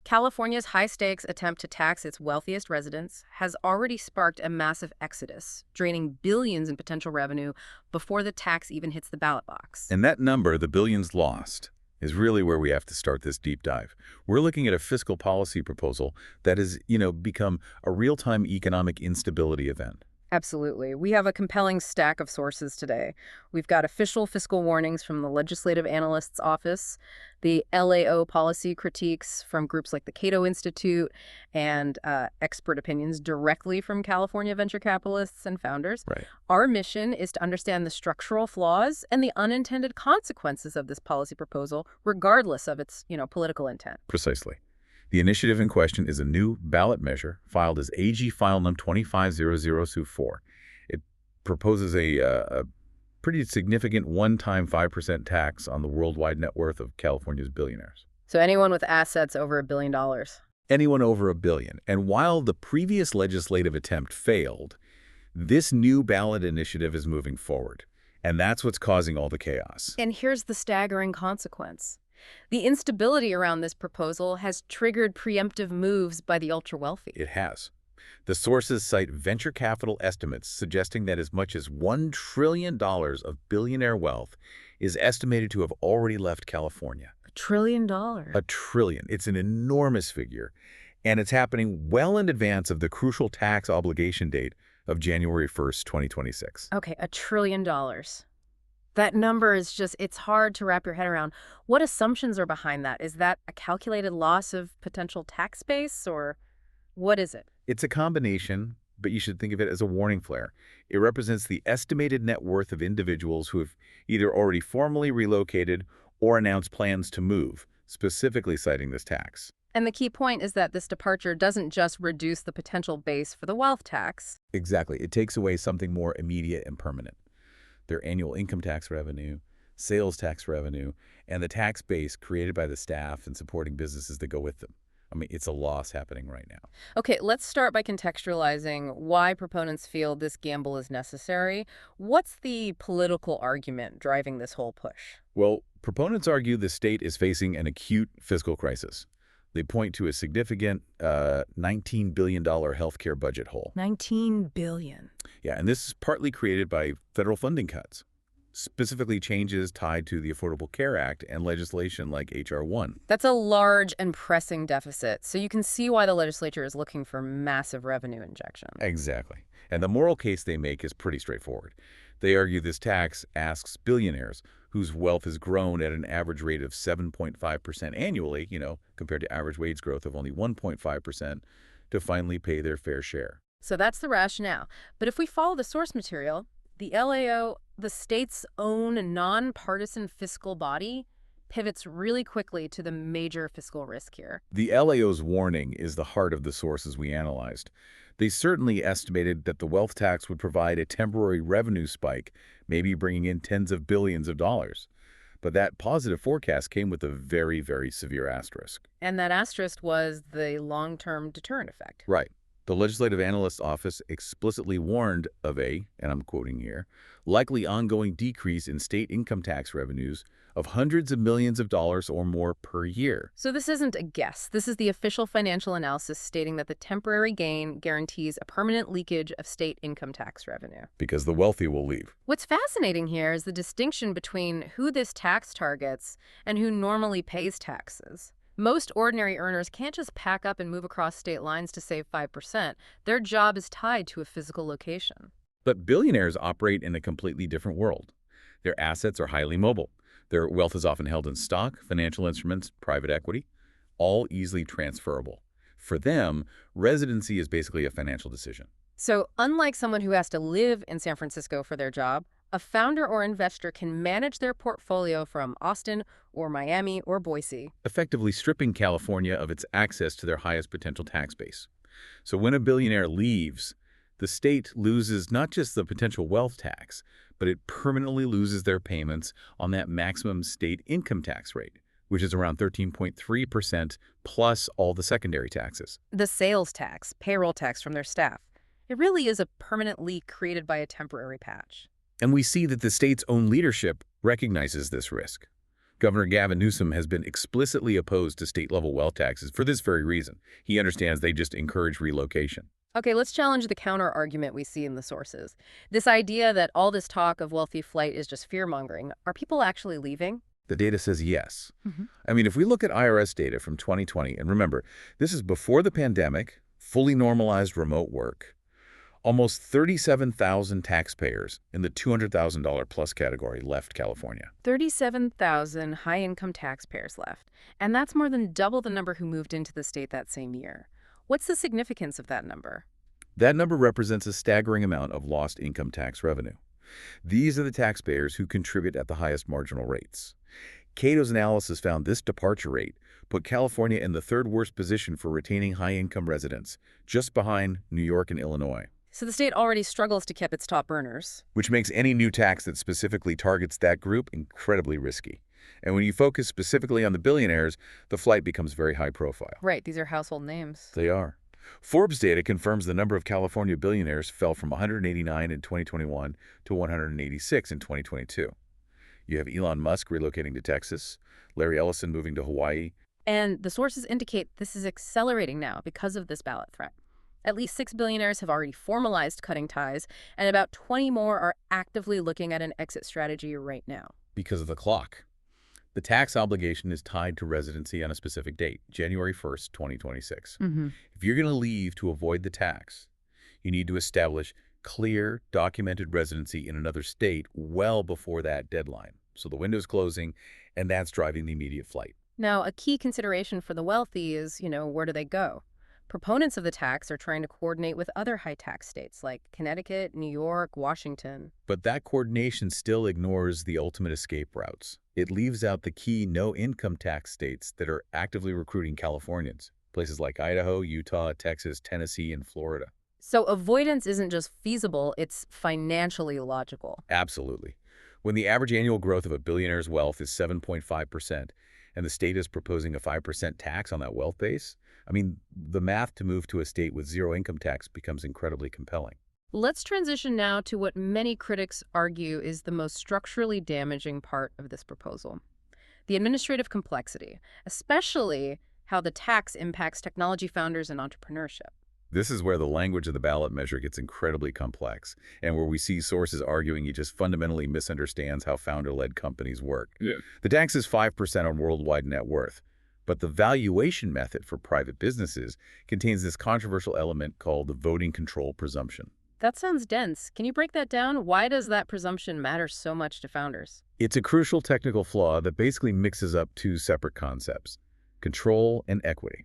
California's high-stakes attempt to tax its wealthiest residents has already sparked a massive exodus, draining billions in potential revenue before the tax even hits the ballot box. And that number, the billions lost, is really where we have to start this deep dive. We're looking at a fiscal policy proposal that has, become a real-time economic instability event. Absolutely. We have a compelling stack of sources today. We've got official fiscal warnings from the Legislative Analyst's Office, the LAO policy critiques from groups like the Cato Institute, and expert opinions directly from California venture capitalists and founders. Right. Our mission is to understand the structural flaws and the unintended consequences of this policy proposal, regardless of its, political intent. Precisely. The initiative in question is a new ballot measure filed as AG File Num 250024. It proposes a pretty significant one-time 5% tax on the worldwide net worth of California's billionaires. So anyone with assets over $1 billion. Anyone over $1 billion. And while the previous legislative attempt failed, this new ballot initiative is moving forward. And that's what's causing all the chaos. And here's the staggering consequence. The instability around this proposal has triggered preemptive moves by the ultra-wealthy. It has. The sources cite venture capital estimates suggesting that as much as $1 trillion of billionaire wealth is estimated to have already left California. $1 trillion. $1 trillion. It's an enormous figure, and it's happening well in advance of the crucial tax obligation date of January 1st, 2026. Okay, $1 trillion. That number is just, it's hard to wrap your head around. What assumptions are behind that? Is that a calculated loss of potential tax base, or what is it? It's a combination, but you should think of it as a warning flare. It represents the estimated net worth of individuals who have either already formally relocated or announced plans to move, specifically citing this tax. And the key point is that this departure doesn't just reduce the potential base for the wealth tax. Exactly. It takes away something more immediate and permanent. Their annual income tax revenue, sales tax revenue, and the tax base created by the staff and supporting businesses that go with them. I mean, it's a loss happening right now. Okay, let's start by contextualizing why proponents feel this gamble is necessary. What's the political argument driving this whole push? Well, proponents argue the state is facing an acute fiscal crisis. They point to a significant $19 billion healthcare budget hole. $19 billion. Yeah, and this is partly created by federal funding cuts, specifically changes tied to the Affordable Care Act and legislation like H.R. 1. That's a large and pressing deficit, so you can see why the legislature is looking for massive revenue injection. Exactly. And the moral case they make is pretty straightforward. They argue this tax asks billionaires whose wealth has grown at an average rate of 7.5% annually, compared to average wage growth of only 1.5%, to finally pay their fair share. So that's the rationale. But if we follow the source material, the LAO, the state's own nonpartisan fiscal body, pivots really quickly to the major fiscal risk here. The LAO's warning is the heart of the sources we analyzed. They certainly estimated that the wealth tax would provide a temporary revenue spike, maybe bringing in tens of billions of dollars. But that positive forecast came with a very, very severe asterisk. And that asterisk was the long-term deterrent effect. Right. The Legislative Analyst's Office explicitly warned of a, and I'm quoting here, likely ongoing decrease in state income tax revenues of hundreds of millions of dollars or more per year. So this isn't a guess. This is the official financial analysis stating that the temporary gain guarantees a permanent leakage of state income tax revenue. Because the wealthy will leave. What's fascinating here is the distinction between who this tax targets and who normally pays taxes. Most ordinary earners can't just pack up and move across state lines to save 5%. Their job is tied to a physical location. But billionaires operate in a completely different world. Their assets are highly mobile. Their wealth is often held in stock, financial instruments, private equity, all easily transferable. For them, residency is basically a financial decision. So unlike someone who has to live in San Francisco for their job, a founder or investor can manage their portfolio from Austin or Miami or Boise, effectively stripping California of its access to their highest potential tax base. So when a billionaire leaves, the state loses not just the potential wealth tax, but it permanently loses their payments on that maximum state income tax rate, which is around 13.3% plus all the secondary taxes. the sales tax, payroll tax from their staff. It really is a permanent leak created by a temporary patch. And we see that the state's own leadership recognizes this risk. Governor Gavin Newsom has been explicitly opposed to state-level wealth taxes for this very reason. He understands they just encourage relocation. Okay, let's challenge the counter-argument we see in the sources. This idea that all this talk of wealthy flight is just fear-mongering. Are people actually leaving? The data says yes. Hmm. I mean, if we look at IRS data from 2020, and remember, this is before the pandemic, fully normalized remote work, almost 37,000 taxpayers in the $200,000 plus category left California. 37,000 high-income taxpayers left, and that's more than double the number who moved into the state that same year. What's the significance of that number? That number represents a staggering amount of lost income tax revenue. These are the taxpayers who contribute at the highest marginal rates. Cato's analysis found this departure rate put California in the third worst position for retaining high-income residents, just behind New York and Illinois. So the state already struggles to keep its top earners. Which makes any new tax that specifically targets that group incredibly risky. And when you focus specifically on the billionaires, the flight becomes very high profile. Right, these are household names. They are. Forbes data confirms the number of California billionaires fell from 189 in 2021 to 186 in 2022. You have Elon Musk relocating to Texas, Larry Ellison moving to Hawaii. And the sources indicate this is accelerating now because of this ballot threat. At least 6 billionaires have already formalized cutting ties, and about 20 more are actively looking at an exit strategy right now. Because of the clock. The tax obligation is tied to residency on a specific date, January 1st, 2026. If you're going to leave to avoid the tax, you need to establish clear, documented residency in another state well before that deadline. So the window's closing, and that's driving the immediate flight. Now, a key consideration for the wealthy is, where do they go? Proponents of the tax are trying to coordinate with other high-tax states like Connecticut, New York, Washington. But that coordination still ignores the ultimate escape routes. It leaves out the key no-income tax states that are actively recruiting Californians, places like Idaho, Utah, Texas, Tennessee, and Florida. So avoidance isn't just feasible, it's financially logical. Absolutely. When the average annual growth of a billionaire's wealth is 7.5%, and the state is proposing a 5% tax on that wealth base, I mean, the math to move to a state with zero income tax becomes incredibly compelling. Let's transition now to what many critics argue is the most structurally damaging part of this proposal: the administrative complexity, especially how the tax impacts technology founders and entrepreneurship. This is where the language of the ballot measure gets incredibly complex, and where we see sources arguing he just fundamentally misunderstands how founder-led companies work. Yeah. The tax is 5% on worldwide net worth, but the valuation method for private businesses contains this controversial element called the voting control presumption. That sounds dense. Can you break that down? Why does that presumption matter so much to founders? It's a crucial technical flaw that basically mixes up two separate concepts: control and equity.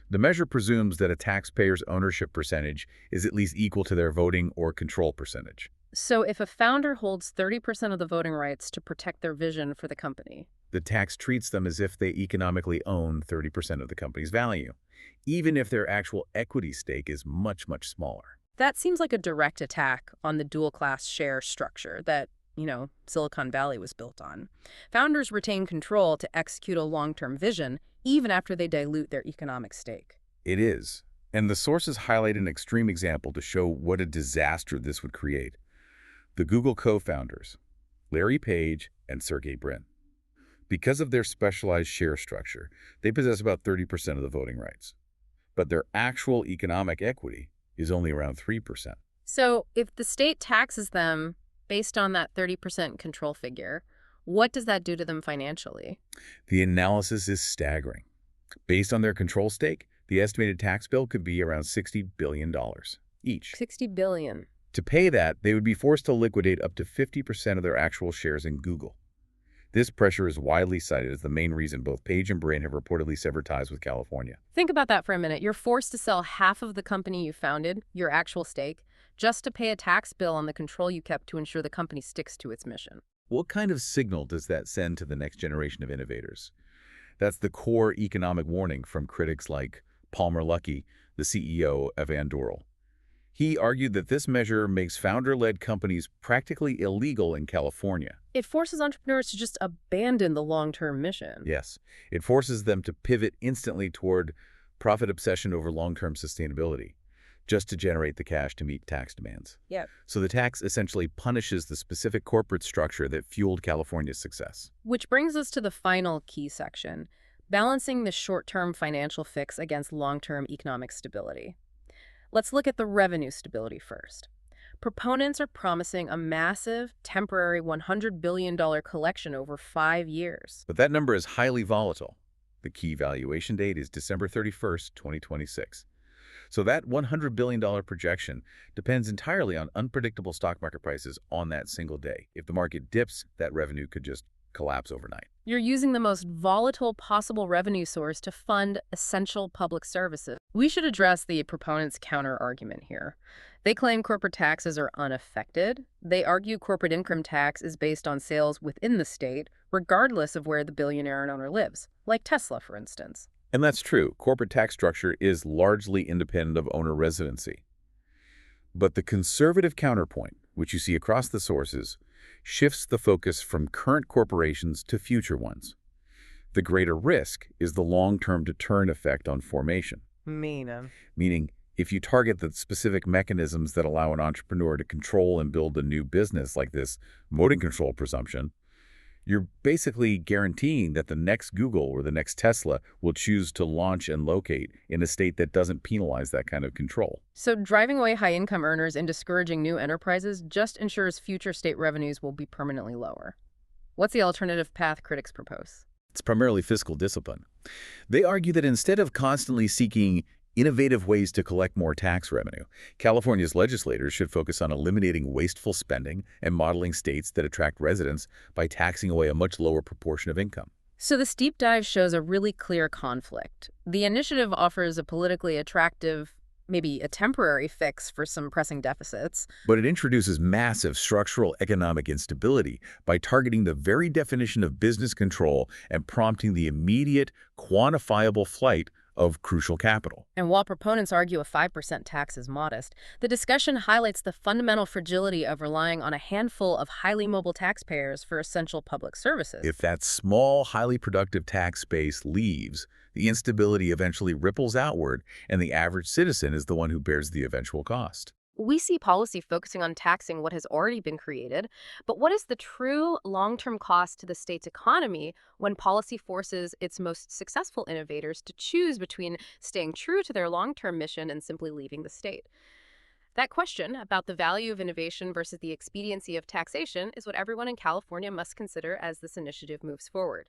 The measure presumes that a taxpayer's ownership percentage is at least equal to their voting or control percentage. So if a founder holds 30% of the voting rights to protect their vision for the company, the tax treats them as if they economically own 30% of the company's value, even if their actual equity stake is much, much smaller. that seems like a direct attack on the dual-class share structure that, Silicon Valley was built on. Founders retain control to execute a long-term vision, even after they dilute their economic stake. It is. And the sources highlight an extreme example to show what a disaster this would create. The Google co-founders, Larry Page and Sergey Brin. Because of their specialized share structure, they possess about 30% of the voting rights. But their actual economic equity is only around 3%. So if the state taxes them based on that 30% control figure, what does that do to them financially? The analysis is staggering. Based on their control stake, the estimated tax bill could be around $60 billion each. $60 billion. To pay that, they would be forced to liquidate up to 50% of their actual shares in Google. This pressure is widely cited as the main reason both Page and Brin have reportedly severed ties with California. Think about that for a minute. You're forced to sell half of the company you founded, your actual stake, just to pay a tax bill on the control you kept to ensure the company sticks to its mission. What kind of signal does that send to the next generation of innovators? That's the core economic warning from critics like Palmer Luckey, the CEO of Anduril. He argued that this measure makes founder-led companies practically illegal in California. It forces entrepreneurs to just abandon the long-term mission. Yes, it forces them to pivot instantly toward profit obsession over long-term sustainability. just to generate the cash to meet tax demands. Yep. So the tax essentially punishes the specific corporate structure that fueled California's success. Which brings us to the final key section, balancing the short-term financial fix against long-term economic stability. Let's look at the revenue stability first. Proponents are promising a massive, temporary $100 billion collection over 5 years. But that number is highly volatile. The key valuation date is December 31st, 2026. So that $100 billion projection depends entirely on unpredictable stock market prices on that single day. If the market dips, that revenue could just collapse overnight. You're using the most volatile possible revenue source to fund essential public services. We should address the proponents' counter-argument here. They claim corporate taxes are unaffected. They argue corporate income tax is based on sales within the state, regardless of where the billionaire owner lives, like Tesla, for instance. And that's true. Corporate tax structure is largely independent of owner residency. But the conservative counterpoint, which you see across the sources, shifts the focus from current corporations to future ones. The greater risk is the long-term deterrent effect on formation. Meaning, if you target the specific mechanisms that allow an entrepreneur to control and build a new business like this motor control presumption, you're basically guaranteeing that the next Google or the next Tesla will choose to launch and locate in a state that doesn't penalize that kind of control. So driving away high-income earners and discouraging new enterprises just ensures future state revenues will be permanently lower. What's the alternative path critics propose? It's primarily fiscal discipline. They argue that instead of constantly seeking innovative ways to collect more tax revenue, California's legislators should focus on eliminating wasteful spending and modeling states that attract residents by taxing away a much lower proportion of income. So this deep dive shows a really clear conflict. The initiative offers a politically attractive, maybe a temporary fix for some pressing deficits. But it introduces massive structural economic instability by targeting the very definition of business control and prompting the immediate, quantifiable flight of crucial capital. And while proponents argue a 5% tax is modest, the discussion highlights the fundamental fragility of relying on a handful of highly mobile taxpayers for essential public services. If that small, highly productive tax base leaves, the instability eventually ripples outward, and the average citizen is the one who bears the eventual cost. We see policy focusing on taxing what has already been created, but what is the true long-term cost to the state's economy when policy forces its most successful innovators to choose between staying true to their long-term mission and simply leaving the state? That question about the value of innovation versus the expediency of taxation is what everyone in California must consider as this initiative moves forward.